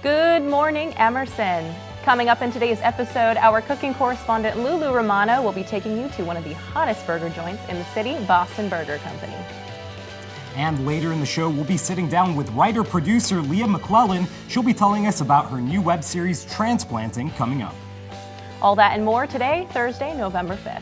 Good morning, Emerson. Coming up in today's episode, our cooking correspondent LuLu Romano will be taking you to one of the hottest burger joints in the city, Boston Burger Company. And later in the show, we'll be sitting down with writer-producer Lea McLellan. She'll be telling us about her new web series, Transplanting, coming up. All that and more today, Thursday, November 5th.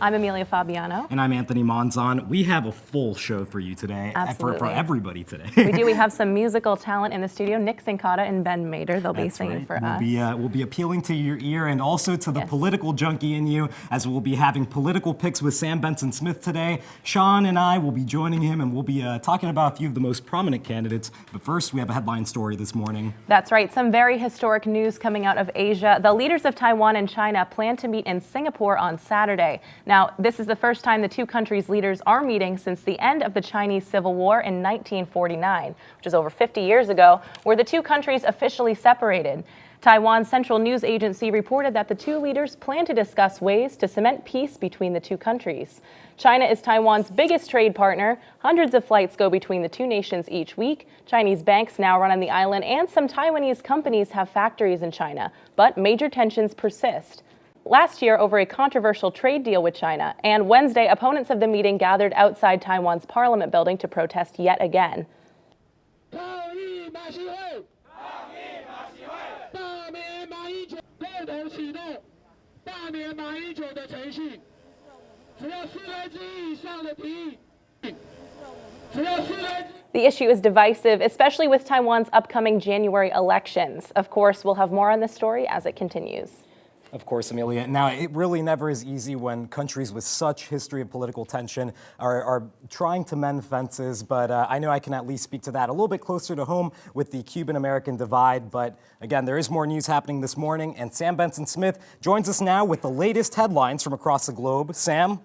I'm Amelia Fabiano. And I'm Anthony Monzon. We have a full show for you today. Absolutely. For everybody today. We do. We have some musical talent in the studio. Nick Cincotta and Ben Mader. They'll be singing for us. We'll be appealing to your ear and also to the political junkie in you, as we'll be having political picks with Sam Benson Smith today. Sean and I will be joining him, and we'll be talking about a few of the most prominent candidates. But first, we have a headline story this morning. That's right. Some very historic news coming out of Asia. The leaders of Taiwan and China plan to meet in Singapore on Saturday. Now, this is the first time the two countries' leaders are meeting since the end of the Chinese Civil War in 1949, which is over 50 years ago, where the two countries officially separated. Taiwan's central news agency reported that the two leaders plan to discuss ways to cement peace between the two countries. China is Taiwan's biggest trade partner. Hundreds of flights go between the two nations each week. Chinese banks now run on the island, and some Taiwanese companies have factories in China. But major tensions persist. Last year over a controversial trade deal with China, and Wednesday, opponents of the meeting gathered outside Taiwan's parliament building to protest yet again. The issue is divisive, especially with Taiwan's upcoming January elections. Of course, we'll have more on this story as it continues. Of course, Amelia. Now, it really never is easy when countries with such history of political tension are trying to mend fences, but I know I can at least speak to that a little bit closer to home with the Cuban-American divide. But again, there is more news happening this morning, and Sam Benson Smith joins us now with the latest headlines from across the globe. Sam?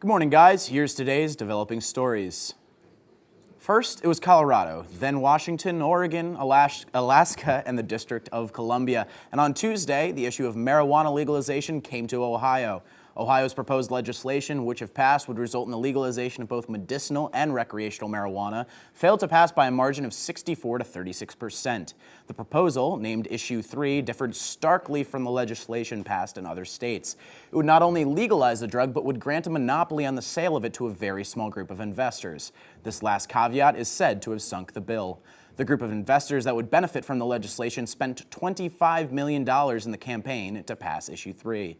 Good morning, guys. Here's today's developing stories. First, it was Colorado, then Washington, Oregon, Alaska, and the District of Columbia. And on Tuesday, the issue of marijuana legalization came to Ohio. Ohio's proposed legislation, which if passed would result in the legalization of both medicinal and recreational marijuana, failed to pass by a margin of 64 to 36%. The proposal, named Issue 3, differed starkly from the legislation passed in other states. It would not only legalize the drug, but would grant a monopoly on the sale of it to a very small group of investors. This last caveat is said to have sunk the bill. The group of investors that would benefit from the legislation spent $25 million in the campaign to pass Issue 3.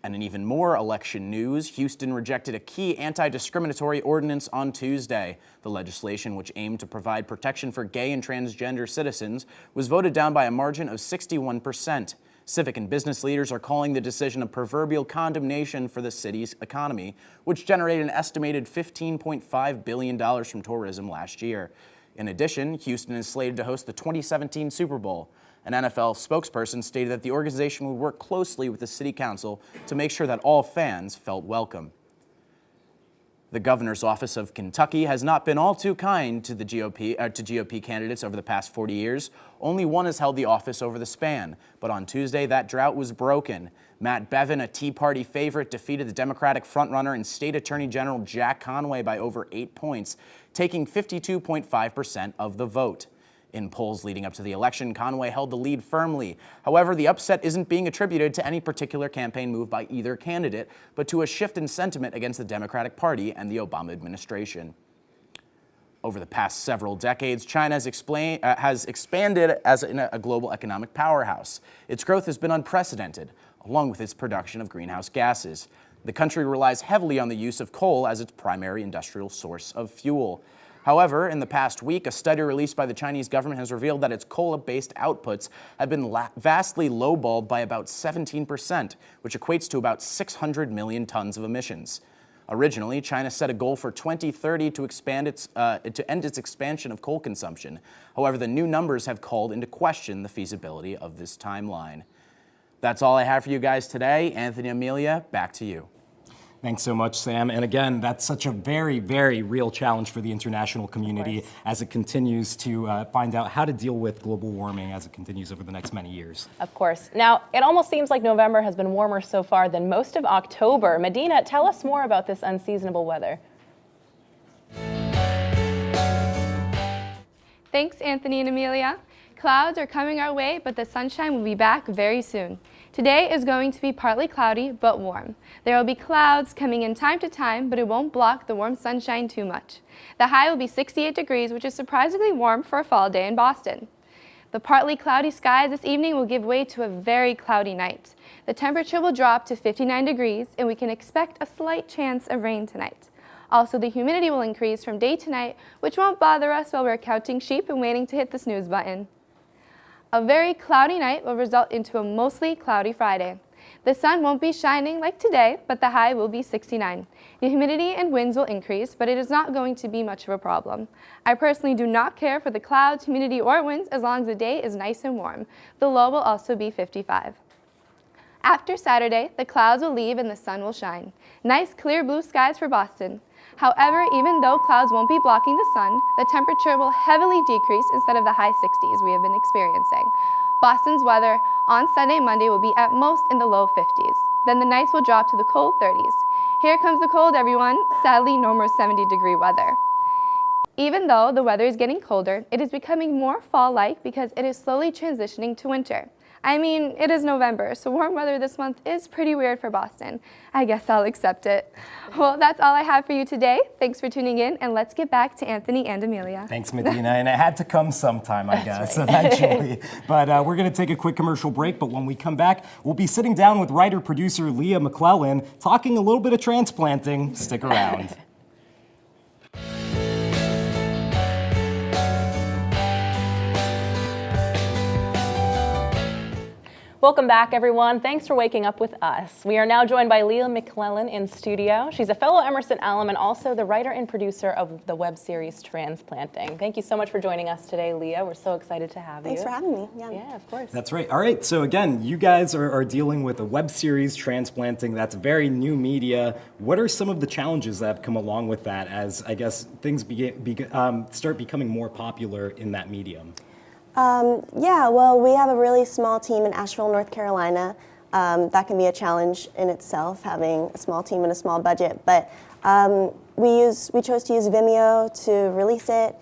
And in even more election news, Houston rejected a key anti-discriminatory ordinance on Tuesday. The legislation, which aimed to provide protection for gay and transgender citizens, was voted down by a margin of 61%. Civic and business leaders are calling the decision a proverbial condemnation for the city's economy, which generated an estimated $15.5 billion from tourism last year. In addition, Houston is slated to host the 2017 Super Bowl. An NFL spokesperson stated that the organization would work closely with the city council to make sure that all fans felt welcome. The governor's office of Kentucky has not been all too kind to the GOP candidates over the past 40 years. Only one has held the office over the span, but on Tuesday that drought was broken. Matt Bevin, a Tea Party favorite, defeated the Democratic frontrunner and State Attorney General Jack Conway by over 8 points, taking 52.5% of the vote. In polls leading up to the election, Conway held the lead firmly. However, the upset isn't being attributed to any particular campaign move by either candidate, but to a shift in sentiment against the Democratic Party and the Obama administration. Over the past several decades, China has expanded as a global economic powerhouse. Its growth has been unprecedented, along with its production of greenhouse gases. The country relies heavily on the use of coal as its primary industrial source of fuel. However, in the past week, a study released by the Chinese government has revealed that its coal-based outputs have been vastly lowballed by about 17%, which equates to about 600 million tons of emissions. Originally, China set a goal for 2030 to end its expansion of coal consumption. However, the new numbers have called into question the feasibility of this timeline. That's all I have for you guys today. Anthony, Amelia, back to you. Thanks so much, Sam. And again, that's such a very, very real challenge for the international community as it continues to find out how to deal with global warming as it continues over the next many years. Of course. Now, it almost seems like November has been warmer so far than most of October. Medina, tell us more about this unseasonable weather. Thanks, Anthony and Amelia. Clouds are coming our way, but the sunshine will be back very soon. Today is going to be partly cloudy, but warm. There will be clouds coming in time to time, but it won't block the warm sunshine too much. The high will be 68 degrees, which is surprisingly warm for a fall day in Boston. The partly cloudy skies this evening will give way to a very cloudy night. The temperature will drop to 59 degrees, and we can expect a slight chance of rain tonight. Also, the humidity will increase from day to night, which won't bother us while we're counting sheep and waiting to hit the snooze button. A very cloudy night will result into a mostly cloudy Friday. The sun won't be shining like today, but the high will be 69. The humidity and winds will increase, but it is not going to be much of a problem. I personally do not care for the clouds, humidity, or winds as long as the day is nice and warm. The low will also be 55. After Saturday, the clouds will leave and the sun will shine. Nice clear blue skies for Boston. However, even though clouds won't be blocking the sun, the temperature will heavily decrease instead of the high 60s we have been experiencing. Boston's weather on Sunday and Monday will be at most in the low 50s. Then the nights will drop to the cold 30s. Here comes the cold, everyone. Sadly, no more 70-degree weather. Even though the weather is getting colder, it is becoming more fall-like because it is slowly transitioning to winter. I mean, it is November, so warm weather this month is pretty weird for Boston. I guess I'll accept it. Well, that's all I have for you today. Thanks for tuning in, and let's get back to Anthony and Amelia. Thanks, Medina, and it had to come sometime, I guess, right. eventually. But we're going to take a quick commercial break, but when we come back, we'll be sitting down with writer-producer Lea McLellan, talking a little bit of transplanting. Stick around. Welcome back, everyone. Thanks for waking up with us. We are now joined by Lea McLellan in studio. She's a fellow Emerson alum and also the writer and producer of the web series Transplanting. Thank you so much for joining us today, Lea. We're so excited to have you. Thanks for having me. Yeah, of course. That's right. All right. So again, you guys are dealing with a web series, Transplanting. That's very new media. What are some of the challenges that have come along with that as, I guess, things start becoming more popular in that medium? Yeah, well, we have a really small team in Asheville, North Carolina. That can be a challenge in itself, having a small team and a small budget. But we chose to use Vimeo to release it.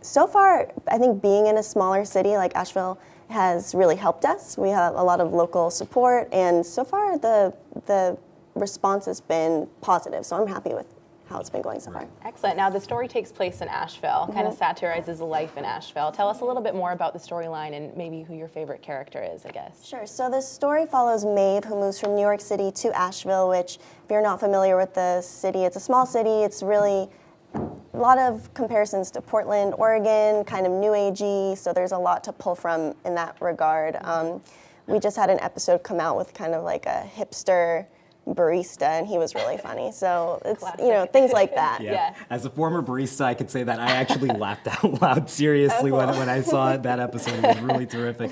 So far, I think being in a smaller city like Asheville has really helped us. We have a lot of local support, and so far the response has been positive. So I'm happy with how it's been going so far. Excellent. Now, the story takes place in Asheville, kind of satirizes life in Asheville. Tell us a little bit more about the storyline and maybe who your favorite character is, I guess. Sure. So the story follows Maeve, who moves from New York City to Asheville, which, if you're not familiar with the city, it's a small city. It's really a lot of comparisons to Portland, Oregon, kind of new agey, so there's a lot to pull from in that regard. We just had an episode come out with kind of like a hipster barista, and he was really funny. So it's, things like that. Yeah. As a former barista, I could say that I actually laughed out loud seriously when I saw that episode. It was really terrific.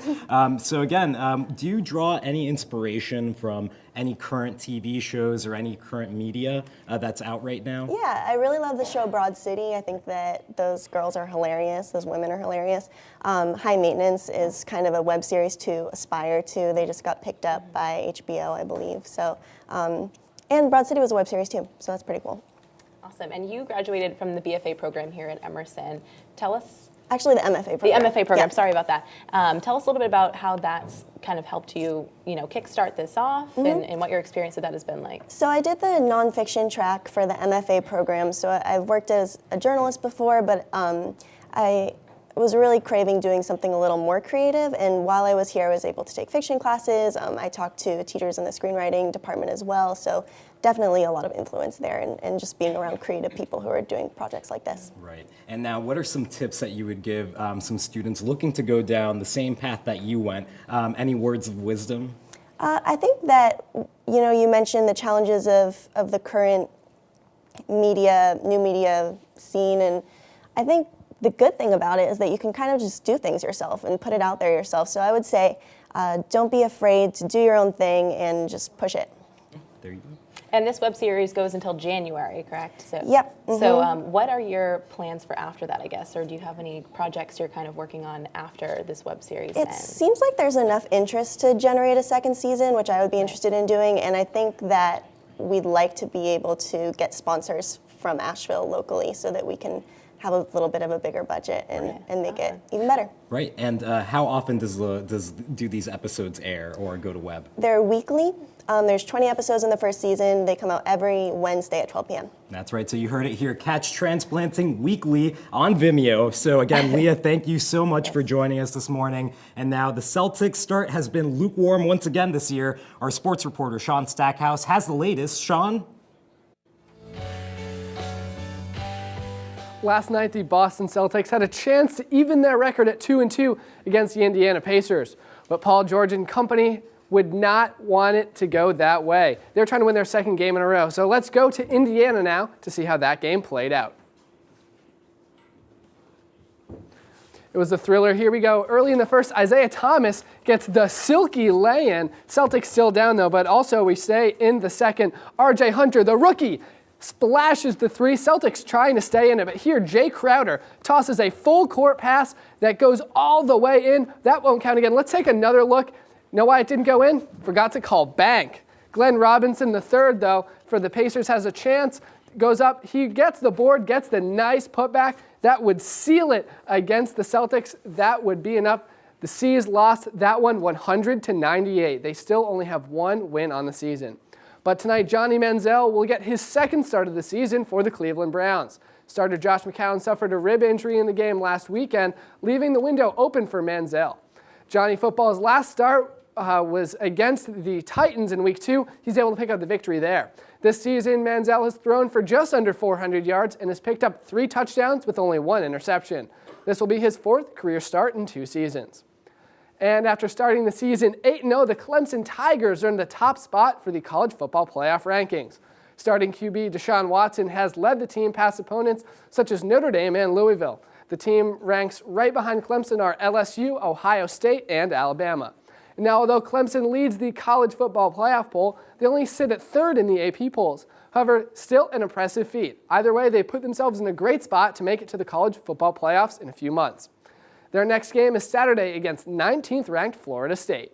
So again, do you draw any inspiration from any current TV shows or any current media that's out right now? Yeah, I really love the show Broad City. I think that those girls are hilarious. Those women are hilarious. High Maintenance is kind of a web series to aspire to. They just got picked up by HBO, I believe. So, and Broad City was a web series too, so that's pretty cool. Awesome. And you graduated from the BFA program here at Emerson. Tell us. Actually, the MFA program. The MFA program, yeah. Sorry about that. Tell us a little bit about how that's kind of helped you, kickstart this off and what your experience with that has been like. So I did the nonfiction track for the MFA program. So I've worked as a journalist before, but I was really craving doing something a little more creative. And while I was here, I was able to take fiction classes. I talked to teachers in the screenwriting department as well. So definitely a lot of influence there, and just being around creative people who are doing projects like this. Right. And now, what are some tips that you would give some students looking to go down the same path that you went? Any words of wisdom? I think that, you mentioned the challenges of the current new media scene, and I think the good thing about it is that you can kind of just do things yourself and put it out there yourself. So I would say, don't be afraid to do your own thing and just push it. There you go. And this web series goes until January, correct? So, Yep. Mm-hmm. So what are your plans for after that, I guess? Or do you have any projects you're kind of working on after this web series It ends? seems like there's enough interest to generate a second season, which I would be interested in doing. And I think that we'd like to be able to get sponsors from Asheville locally so that we can have a little bit of a bigger budget and make it even better. Right, and how often do these episodes air or go to web? They're weekly. There's 20 episodes in the first season. They come out every Wednesday at 12 p.m. That's right, so you heard it here, Catch Transplanting weekly on Vimeo. So again, Lea, thank you so much for joining us this morning. And now the Celtics start has been lukewarm once again this year. Our sports reporter, Sean Stackhouse, has the latest. Sean? Last night, the Boston Celtics had a chance to even their record at 2-2 against the Indiana Pacers. But Paul George and company would not want it to go that way. They're trying to win their second game in a row. So let's go to Indiana now to see how that game played out. It was a thriller. Here we go. Early in the first, Isaiah Thomas gets the silky lay-in. Celtics still down, though, but also we say in the second, R.J. Hunter, the rookie, splashes the three. Celtics trying to stay in it, but here Jay Crowder tosses a full court pass that goes all the way in. That won't count again. Let's take another look. Know why it didn't go in? Forgot to call bank. Glenn Robinson, the third, though, for the Pacers has a chance. Goes up. He gets the board, gets the nice putback. That would seal it against the Celtics. That would be enough. The C's lost that one 100-98. They still only have one win on the season. But tonight, Johnny Manziel will get his second start of the season for the Cleveland Browns. Starter Josh McCown suffered a rib injury in the game last weekend, leaving the window open for Manziel. Johnny Football's last start was against the Titans in Week 2. He's able to pick up the victory there. This season, Manziel has thrown for just under 400 yards and has picked up 3 touchdowns with only 1 interception. This will be his 4th career start in 2 seasons. And after starting the season 8-0, the Clemson Tigers earned the top spot for the college football playoff rankings. Starting QB Deshaun Watson has led the team past opponents such as Notre Dame and Louisville. The team ranks right behind Clemson are LSU, Ohio State, and Alabama. Now, although Clemson leads the college football playoff poll, they only sit at 3rd in the AP polls. However, still an impressive feat. Either way, they put themselves in a great spot to make it to the college football playoffs in a few months. Their next game is Saturday against 19th ranked Florida State.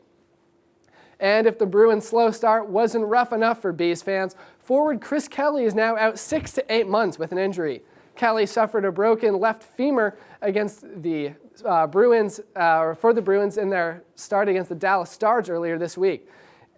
And if the Bruins' slow start wasn't rough enough for Bees fans, forward Chris Kelly is now out 6 to 8 months with an injury. Kelly suffered a broken left femur against the Bruins in their start against the Dallas Stars earlier this week.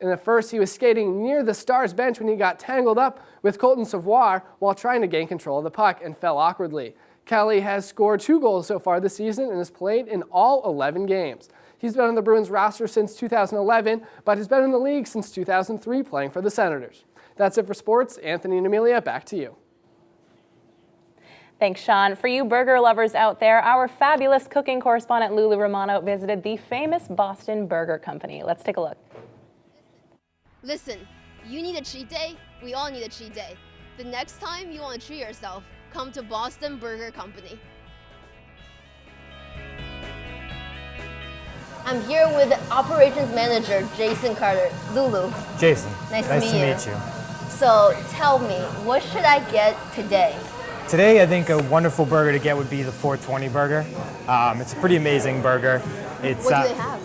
In the first, he was skating near the Stars bench when he got tangled up with Colton Savoir while trying to gain control of the puck and fell awkwardly. Kelly has scored 2 goals so far this season and has played in all 11 games. He's been on the Bruins roster since 2011, but has been in the league since 2003 playing for the Senators. That's it for sports. Anthony and Amelia, back to you. Thanks, Sean. For you burger lovers out there, our fabulous cooking correspondent LuLu Romano visited the famous Boston Burger Company. Let's take a look. Listen, you need a cheat day? We all need a cheat day. The next time you want to treat yourself, come to Boston Burger Company. I'm here with Operations Manager Jason Carter. LuLu. Jason, Nice to meet you. you. So tell me, what should I get today? Today, I think a wonderful burger to get would be the 420 burger. It's a pretty amazing burger. It's, What do they have?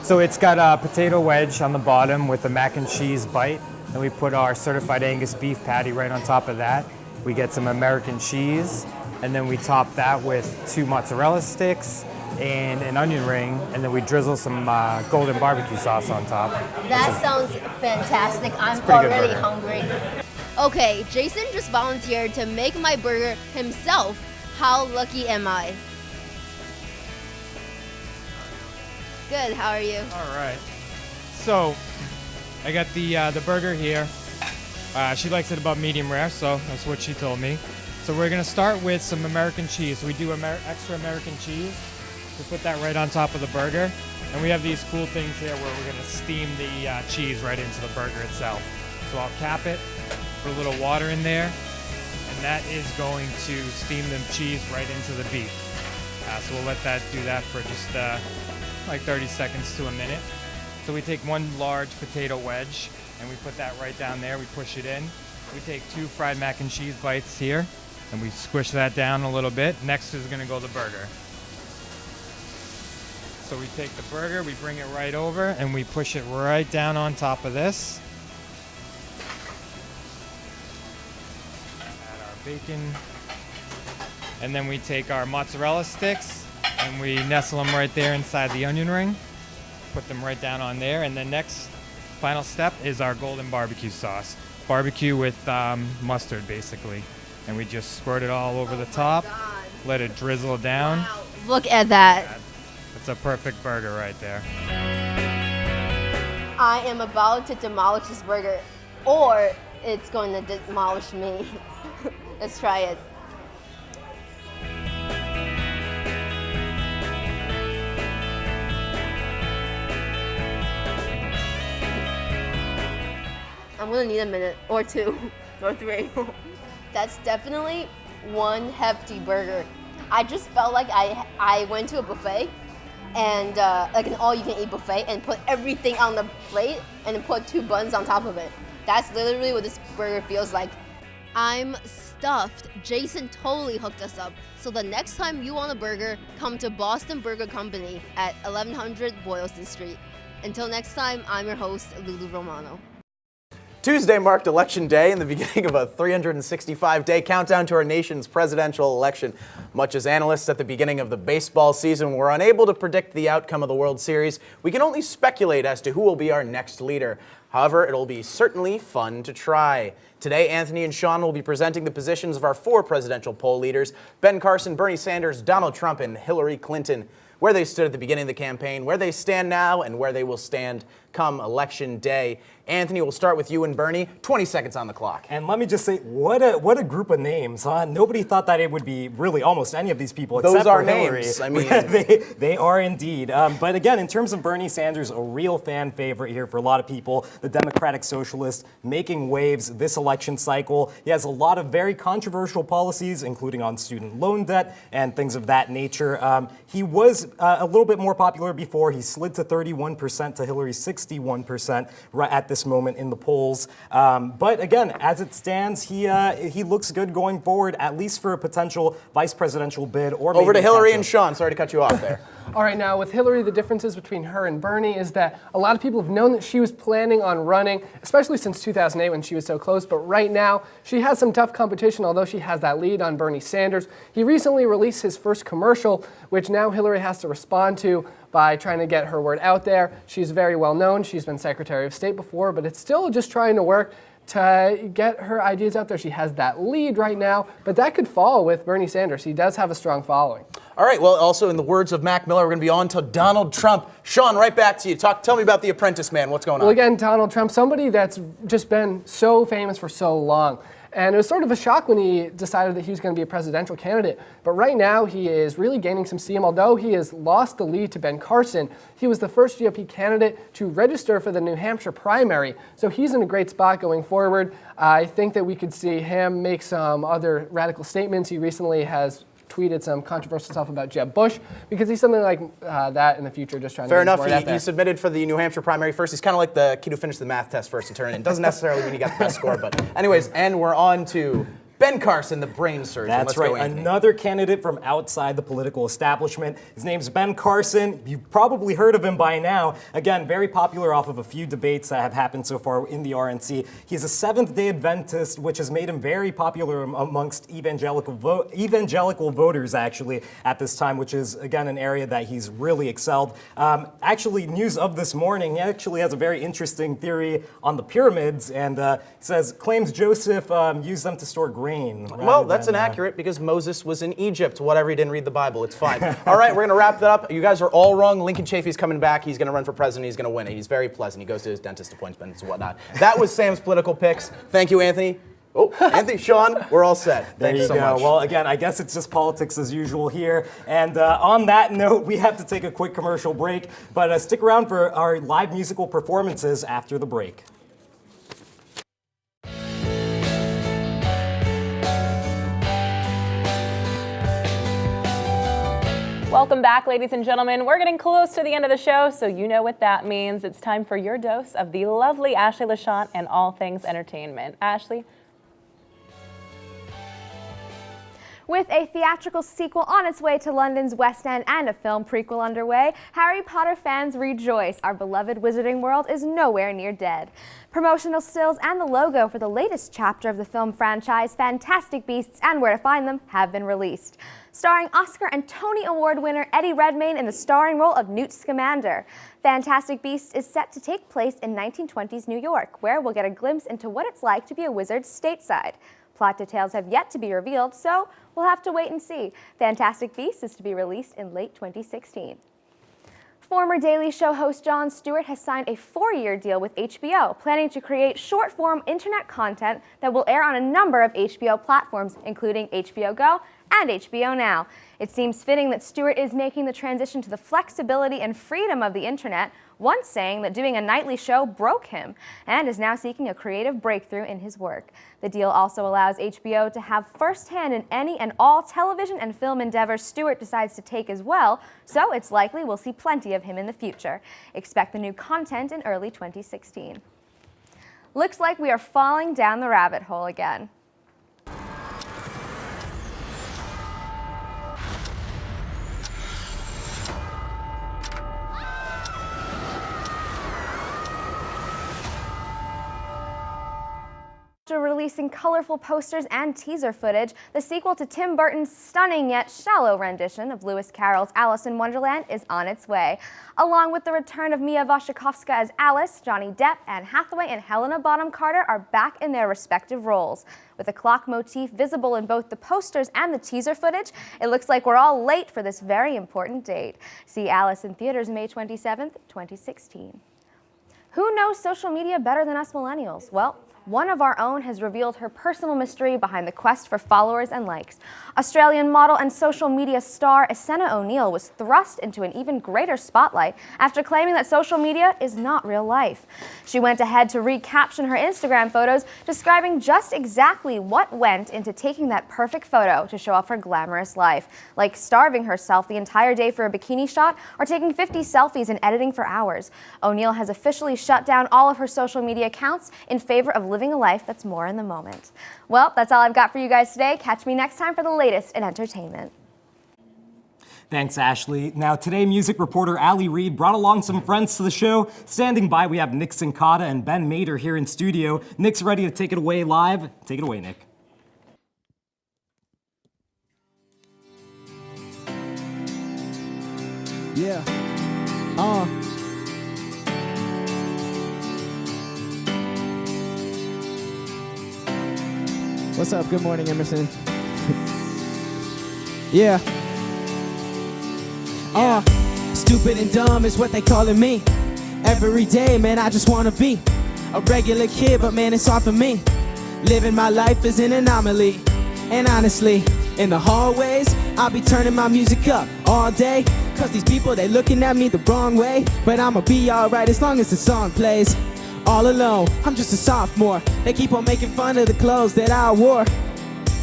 So it's got a potato wedge on the bottom with a mac and cheese bite. Then we put our certified Angus beef patty right on top of that. We get some American cheese, and then we top that with 2 mozzarella sticks and an onion ring, and then we drizzle some golden barbecue sauce on top. That sounds fantastic. I'm pretty good already burger. hungry. Okay, Jason just volunteered to make my burger himself. How lucky am I? Good, how are you? All right. So I got the burger here. She likes it about medium rare, so that's what she told me. So we're gonna start with some American cheese. So we do extra American cheese. We put that right on top of the burger. And we have these cool things here where we're gonna steam the cheese right into the burger itself. So I'll cap it, put a little water in there, and that is going to steam the cheese right into the beef. So we'll let that do that for just like 30 seconds to a minute. So we take 1 large potato wedge and we put that right down there. We push it in. We take 2 fried mac and cheese bites here and we squish that down a little bit. Next is gonna go the burger. So we take the burger, we bring it right over and we push it right down on top of this. Add our bacon. And then we take our mozzarella sticks and we nestle them right there inside the onion ring. Put them right down on there. And the next final step is our golden barbecue sauce. Barbecue with mustard, basically. And we just squirt it all over the top. God. Let it drizzle down. Wow. Look at that. It's a perfect burger right there. I am about to demolish this burger, or it's going to demolish me. Let's try it. I'm gonna need a minute or two or three. That's definitely one hefty burger. I just felt like I went to a buffet and like an all-you-can-eat buffet and put everything on the plate and then put 2 buns on top of it. That's literally what this burger feels like. I'm stuffed. Jason totally hooked us up. So the next time you want a burger, come to Boston Burger Company at 1100 Boylston Street. Until next time, I'm your host, LuLu Romano. Tuesday marked Election Day and the beginning of a 365-day countdown to our nation's presidential election. Much as analysts at the beginning of the baseball season were unable to predict the outcome of the World Series, we can only speculate as to who will be our next leader. However, it'll be certainly fun to try. Today, Anthony and Sean will be presenting the positions of our 4 presidential poll leaders, Ben Carson, Bernie Sanders, Donald Trump, and Hillary Clinton. Where they stood at the beginning of the campaign, where they stand now, and where they will stand come Election Day. Anthony, we'll start with you and Bernie. 20 seconds on the clock. And let me just say, what a group of names, huh? Nobody thought that it would be really almost any of these people Those except are for Hillary. names. I mean, they are indeed. But again, in terms of Bernie Sanders, a real fan favorite here for a lot of people, the Democratic Socialist making waves this election cycle. He has a lot of very controversial policies, including on student loan debt and things of that nature. He was a little bit more popular before. He slid to 31% to Hillary's 61% right at this moment in the polls. But again, as it stands, he looks good going forward, at least for a potential vice presidential bid. Or over to maybe Hillary and Sean. Sorry to cut you off there. All right, now with Hillary, the differences between her and Bernie is that a lot of people have known that she was planning on running, especially since 2008 when she was so close. But right now, she has some tough competition, although she has that lead on Bernie Sanders. He recently released his first commercial, which now Hillary has to respond to by trying to get her word out there. She's very well known. She's been Secretary of State before, but it's still just trying to work to get her ideas out there. She has that lead right now, but that could fall with Bernie Sanders. He does have a strong following. All right, well, also in the words of Mac Miller, we're going to be on to Donald Trump. Sean, right back to you. Tell me about The Apprentice, man. What's going on? Well, again, Donald Trump, somebody that's just been so famous for so long. And it was sort of a shock when he decided that he was going to be a presidential candidate. But right now, he is really gaining some steam. Although he has lost the lead to Ben Carson, he was the first GOP candidate to register for the New Hampshire primary. So he's in a great spot going forward. I think that we could see him make some other radical statements. He recently has tweeted some controversial stuff about Jeb Bush. We could see something like that in the future, just trying Fair to get his enough. word out there. He submitted for the New Hampshire primary first. He's kind of like the kid who finished the math test first and turned it in. Doesn't necessarily mean he got the best score, but anyways, and we're on to Ben Carson, the brain surgeon. That's Let's right. go, Anthony. Another candidate from outside the political establishment. His name's Ben Carson. You've probably heard of him by now. Again, very popular off of a few debates that have happened so far in the RNC. He's a Seventh-day Adventist, which has made him very popular amongst evangelical voters, actually, at this time, which is, again, an area that he's really excelled. Actually, news of this morning, he actually has a very interesting theory on the pyramids, and claims Joseph used them to store grain. Well, that's inaccurate because Moses was in Egypt. Whatever, he didn't read the Bible. It's fine. All right, we're going to wrap that up. You guys are all wrong. Lincoln Chafee's coming back. He's going to run for president. He's going to win it. He's very pleasant. He goes to his dentist appointments and whatnot. That was Sam's political picks. Thank you, Anthony. Oh, Anthony, Sean, we're all set. There Thanks you so go. much. Well, again, I guess it's just politics as usual here. And on that note, we have to take a quick commercial break. But stick around for our live musical performances after the break. Welcome back, ladies and gentlemen. We're getting close to the end of the show, so you know what that means. It's time for your dose of the lovely Ashley LaChant and all things entertainment. Ashley? With a theatrical sequel on its way to London's West End and a film prequel underway, Harry Potter fans rejoice. Our beloved Wizarding World is nowhere near dead. Promotional stills and the logo for the latest chapter of the film franchise, Fantastic Beasts and Where to Find Them, have been released. Starring Oscar and Tony Award winner Eddie Redmayne in the starring role of Newt Scamander. Fantastic Beasts is set to take place in 1920s New York, where we'll get a glimpse into what it's like to be a wizard stateside. Plot details have yet to be revealed, so we'll have to wait and see. Fantastic Beasts is to be released in late 2016. Former Daily Show host Jon Stewart has signed a 4-year deal with HBO, planning to create short-form internet content that will air on a number of HBO platforms, including HBO Go and HBO Now. It seems fitting that Stewart is making the transition to the flexibility and freedom of the internet, once saying that doing a nightly show broke him, and is now seeking a creative breakthrough in his work. The deal also allows HBO to have first-hand in any and all television and film endeavors Stewart decides to take as well, so it's likely we'll see plenty of him in the future. Expect the new content in early 2016. Looks like we are falling down the rabbit hole again. After releasing colorful posters and teaser footage, the sequel to Tim Burton's stunning yet shallow rendition of Lewis Carroll's Alice in Wonderland is on its way. Along with the return of Mia Wasikowska as Alice, Johnny Depp, Anne Hathaway, and Helena Bonham Carter are back in their respective roles. With a clock motif visible in both the posters and the teaser footage, it looks like we're all late for this very important date. See Alice in theaters May 27th, 2016. Who knows social media better than us millennials? Well, one of our own has revealed her personal mystery behind the quest for followers and likes. Australian model and social media star Essena O'Neill was thrust into an even greater spotlight after claiming that social media is not real life. She went ahead to recaption her Instagram photos, describing just exactly what went into taking that perfect photo to show off her glamorous life, like starving herself the entire day for a bikini shot or taking 50 selfies and editing for hours. O'Neill has officially shut down all of her social media accounts in favor of living a life that's more in the moment. Well, that's all I've got for you guys today. Catch me next time for the latest in entertainment. Thanks, Ashley. Now, today, music reporter Reid brought along some friends to the show. Standing by, we have Nick Cincotta and Ben Mader here in studio. Nick's ready to take it away live. Take it away, Nick. Yeah. What's up? Good morning, Emerson. Yeah. Stupid and dumb is what they calling me. Every day, man, I just wanna be a regular kid, but man, it's hard for me. Living my life is an anomaly. And honestly, in the hallways, I'll be turning my music up all day. Cause these people, they looking at me the wrong way. But I'ma be alright as long as the song plays. All alone, I'm just a sophomore. They keep on making fun of the clothes that I wore.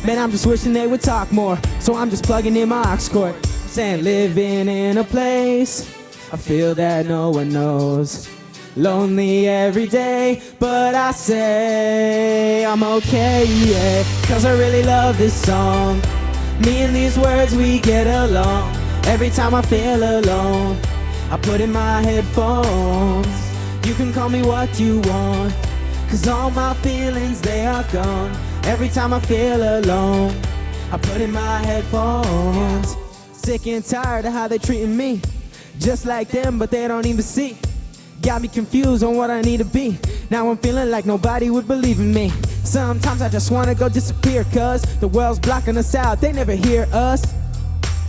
Man, I'm just wishing they would talk more. So I'm just plugging in my aux cord, saying living in a place I feel that no one knows. Lonely every day, but I say I'm okay, yeah. Cause I really love this song. Me and these words, we get along. Every time I feel alone, I put in my headphones. You can call me what you want, cause all my feelings, they are gone. Every time I feel alone, I put in my headphones. Sick and tired of how they treating me, just like them, but they don't even see. Got me confused on what I need to be. Now I'm feeling like nobody would believe in me. Sometimes I just wanna go disappear, cause the world's blocking us out, they never hear us.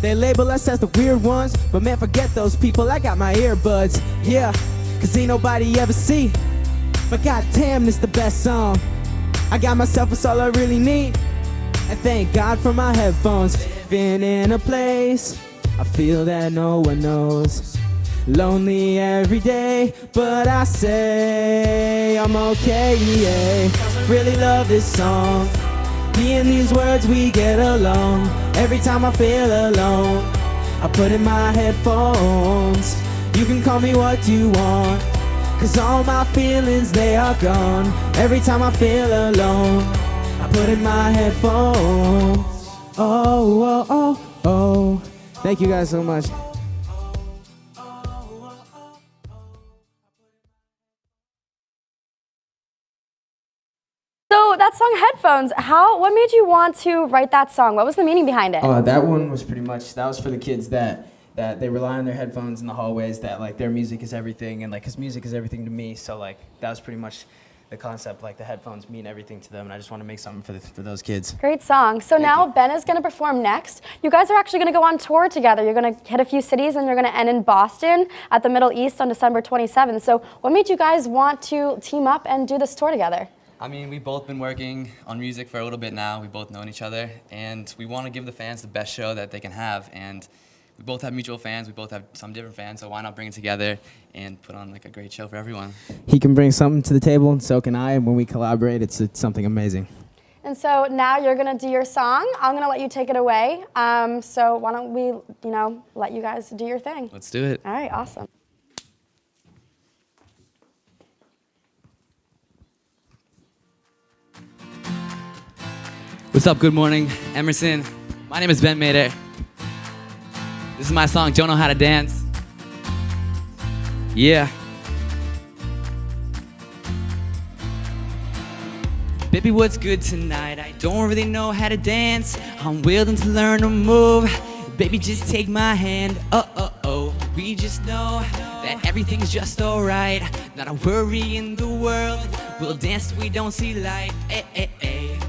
They label us as the weird ones, but man, forget those people, I got my earbuds. Yeah, cause ain't nobody ever see. But goddamn, this the best song. I got myself, it's all I really need. And thank God for my headphones. Living in a place I feel that no one knows. Lonely every day, but I say I'm okay, yeah. Really love this song. Me and these words, we get along. Every time I feel alone, I put in my headphones. You can call me what you want, cause all my feelings, they are gone. Every time I feel alone, I put in my headphones. oh, oh, oh. Thank you guys so much. So that song Headphones, what made you want to write that song? What was the meaning behind it? That one was pretty much, that was for the kids that they rely on their headphones in the hallways, that like their music is everything, and like cause music is everything to me, so like that was pretty much the concept, like the headphones mean everything to them, and I just want to make something for those kids. Great song. So now Ben is going to perform next. You guys are actually going to go on tour together. You're going to hit a few cities and you're going to end in Boston at the Middle East on December 27th. So what made you guys want to team up and do this tour together? I mean, we've both been working on music for a little bit now. We've both known each other, and we want to give the fans the best show that they can have. And we both have mutual fans. We both have some different fans, so why not bring it together and put on like a great show for everyone? He can bring something to the table, and so can I. And when we collaborate, it's something amazing. And so now you're going to do your song. I'm going to let you take it away. So why don't we, let you guys do your thing? Let's do it. All right, awesome. What's up? Good morning, Emerson. My name is Ben Mader. This is my song, Don't Know How to Dance. Yeah. Baby, what's good tonight? I don't really know how to dance. I'm willing to learn to move. Baby, just take my hand. Oh. We just know that everything's just alright. Not a worry in the world. We'll dance till we don't see light.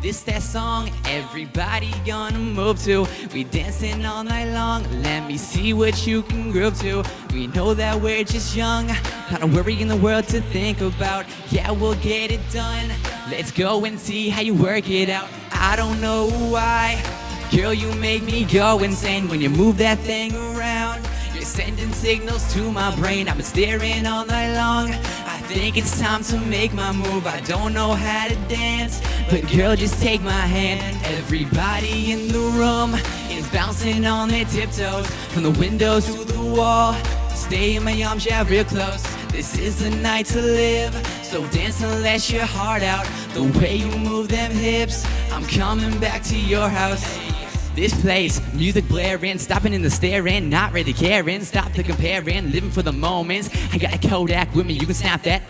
This that song everybody gonna move to. We dancing all night long. Let me see what you can groove to. We know that we're just young. Not a worry in the world to think about. Yeah, we'll get it done. Let's go and see how you work it out. I don't know why, girl, you make me go insane when you move that thing around. You're sending signals to my brain. I've been staring all night long. I think it's time to make my move. I don't know how to dance, but girl, just take my hand. Everybody in the room is bouncing on their tiptoes, from the window to the wall. Stay in my arms, yeah, real close. This is the night to live, so dance and let your heart out. The way you move them hips, I'm coming back to your house. This place, music blaring, stopping in the staring, not really caring, stop the comparing, living for the moments. I got a Kodak with me, you can snap that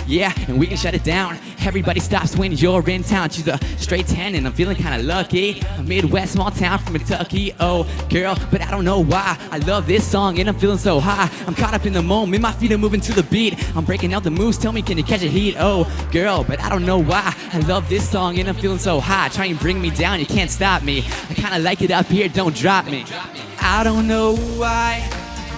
yeah, and we can shut it down. Everybody stops when you're in town. She's a straight 10 and I'm feeling kinda lucky. A Midwest small town from Kentucky, oh girl, but I don't know why. I love this song and I'm feeling so high. I'm caught up in the moment, my feet are moving to the beat. I'm breaking out the moves, tell me can you catch a heat? Oh girl, but I don't know why. I love this song and I'm feeling so high. Try and bring me down, you can't stop me. I kinda like it up here, don't drop me. I don't know why,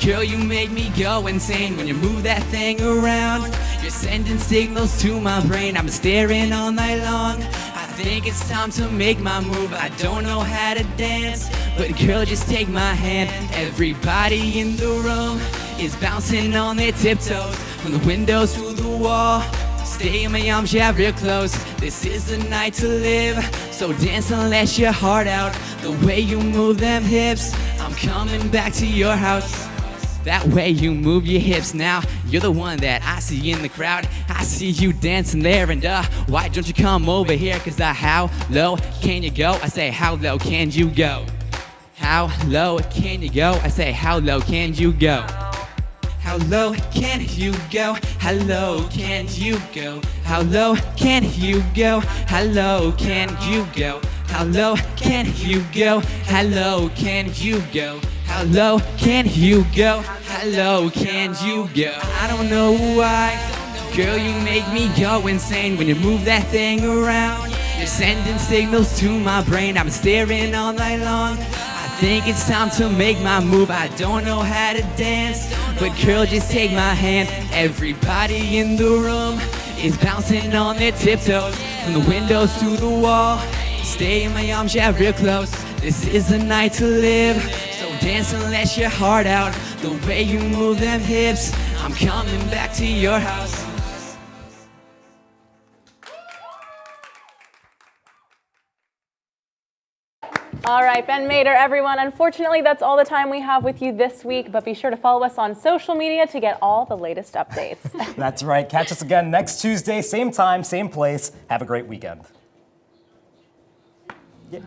girl, you make me go insane when you move that thing around. You're sending signals to my brain. I've been staring all night long. I think it's time to make my move. I don't know how to dance, but girl, just take my hand. Everybody in the room is bouncing on their tiptoes, from the windows to the wall. Stay in my arms, yeah, real close. This is the night to live, so dance and let your heart out. The way you move them hips, I'm coming back to your house. That way you move your hips now. You're the one that I see in the crowd. I see you dancing there, and why don't you come over here? Cause how low can you go? I say, how low can you go? How low can you go? I say, how low can you go? How low can you go? How low can you go? How low can you go? How low can you go? How low can you go? How low can you go? How low can you go? How low can you go? I don't know why, girl, you make me go insane when you move that thing around. You're sending signals to my brain. I've been staring all night long. I think it's time to make my move. I don't know how to dance, but girl, just take my hand. Everybody in the room is bouncing on their tiptoes, from the windows to the wall. Stay in my arms, yeah, real close. This is the night to live, so dance and let your heart out. The way you move them hips, I'm coming back to your house. All right, Ben Mader, everyone. Unfortunately, that's all the time we have with you this week, but be sure to follow us on social media to get all the latest updates. That's right. Catch us again next Tuesday, same time, same place. Have a great weekend. Yeah.